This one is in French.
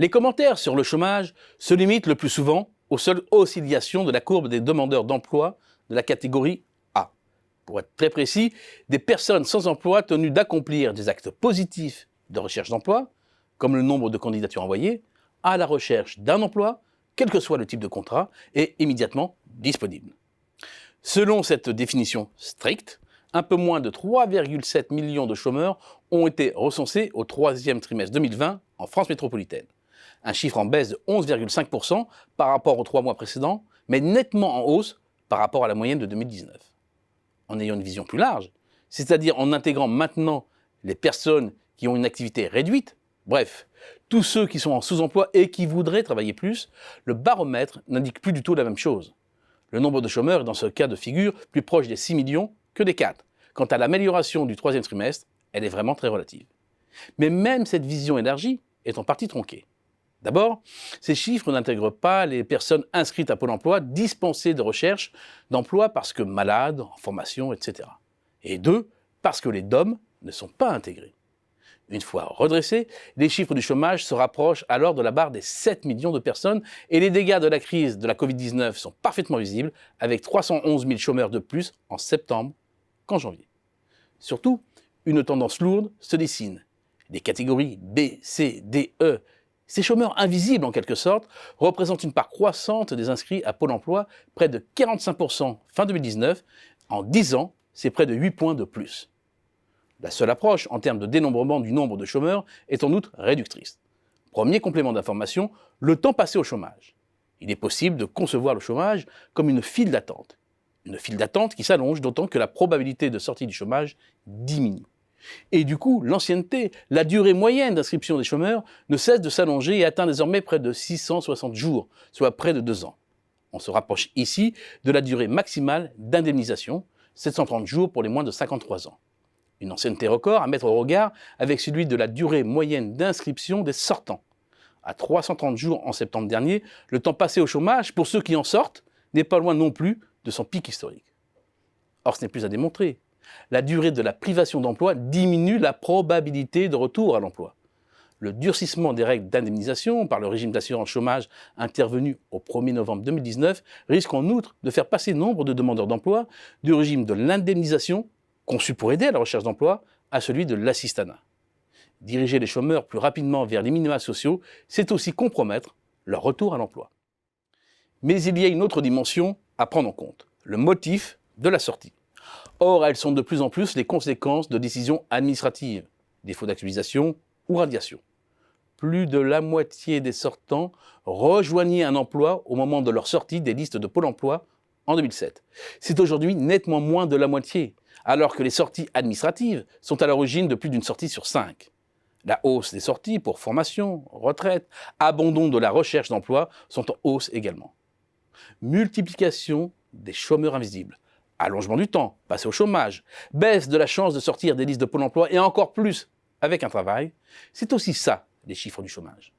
Les commentaires sur le chômage se limitent le plus souvent aux seules oscillations de la courbe des demandeurs d'emploi de la catégorie A. Pour être très précis, des personnes sans emploi tenues d'accomplir des actes positifs de recherche d'emploi, comme le nombre de candidatures envoyées, à la recherche d'un emploi, quel que soit le type de contrat, est immédiatement disponible. Selon cette définition stricte, un peu moins de 3,7 millions de chômeurs ont été recensés au troisième trimestre 2020 en France métropolitaine. Un chiffre en baisse de 11,5% par rapport aux 3 mois précédents, mais nettement en hausse par rapport à la moyenne de 2019. En ayant une vision plus large, c'est-à-dire en intégrant maintenant les personnes qui ont une activité réduite, bref, tous ceux qui sont en sous-emploi et qui voudraient travailler plus, le baromètre n'indique plus du tout la même chose. Le nombre de chômeurs est dans ce cas de figure plus proche des 6 millions que des 4. Quant à l'amélioration du troisième trimestre, elle est vraiment très relative. Mais même cette vision élargie est en partie tronquée. D'abord, ces chiffres n'intègrent pas les personnes inscrites à Pôle emploi dispensées de recherche d'emploi parce que malades, en formation, etc. Et deux, parce que les DOM ne sont pas intégrés. Une fois redressés, les chiffres du chômage se rapprochent alors de la barre des 7 millions de personnes et les dégâts de la crise de la Covid-19 sont parfaitement visibles avec 311 000 chômeurs de plus en septembre qu'en janvier. Surtout, une tendance lourde se dessine. Les catégories B, C, D, E, ces chômeurs invisibles en quelque sorte, représentent une part croissante des inscrits à Pôle emploi, près de 45% fin 2019. En 10 ans, c'est près de 8 points de plus. La seule approche en termes de dénombrement du nombre de chômeurs est en outre réductrice. Premier complément d'information, le temps passé au chômage. Il est possible de concevoir le chômage comme une file d'attente. Une file d'attente qui s'allonge d'autant que la probabilité de sortie du chômage diminue. Et du coup, l'ancienneté, la durée moyenne d'inscription des chômeurs ne cesse de s'allonger et atteint désormais près de 660 jours, soit près de 2 ans. On se rapproche ici de la durée maximale d'indemnisation, 730 jours pour les moins de 53 ans. Une ancienneté record à mettre au regard avec celui de la durée moyenne d'inscription des sortants. À 330 jours en septembre dernier, le temps passé au chômage, pour ceux qui en sortent, n'est pas loin non plus de son pic historique. Or, ce n'est plus à démontrer. La durée de la privation d'emploi diminue la probabilité de retour à l'emploi. Le durcissement des règles d'indemnisation par le régime d'assurance chômage intervenu au 1er novembre 2019 risque en outre de faire passer nombre de demandeurs d'emploi du régime de l'indemnisation, conçu pour aider à la recherche d'emploi, à celui de l'assistanat. Diriger les chômeurs plus rapidement vers les minima sociaux, c'est aussi compromettre leur retour à l'emploi. Mais il y a une autre dimension à prendre en compte, le motif de la sortie. Or, elles sont de plus en plus les conséquences de décisions administratives, défaut d'actualisation ou radiation. Plus de la moitié des sortants rejoignaient un emploi au moment de leur sortie des listes de Pôle emploi en 2007. C'est aujourd'hui nettement moins de la moitié, alors que les sorties administratives sont à l'origine de plus d'une sortie sur 5. La hausse des sorties pour formation, retraite, abandon de la recherche d'emploi sont en hausse également. Multiplication des chômeurs invisibles, allongement du temps passé au chômage, baisse de la chance de sortir des listes de Pôle emploi et encore plus avec un travail, c'est aussi ça les chiffres du chômage.